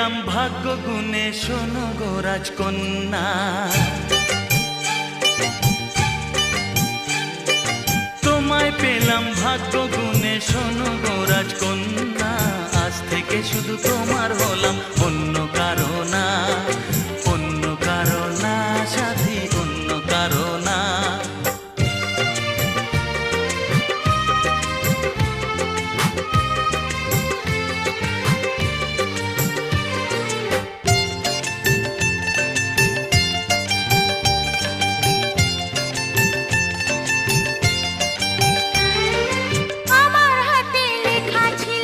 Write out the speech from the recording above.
পেলাম ভাগ্য গুণে, শোনো গো রাজকন্যা। তোমায় পেলাম ভাগ্য গুণে, শোনো গো রাজকন্যা। আজ থেকে শুধু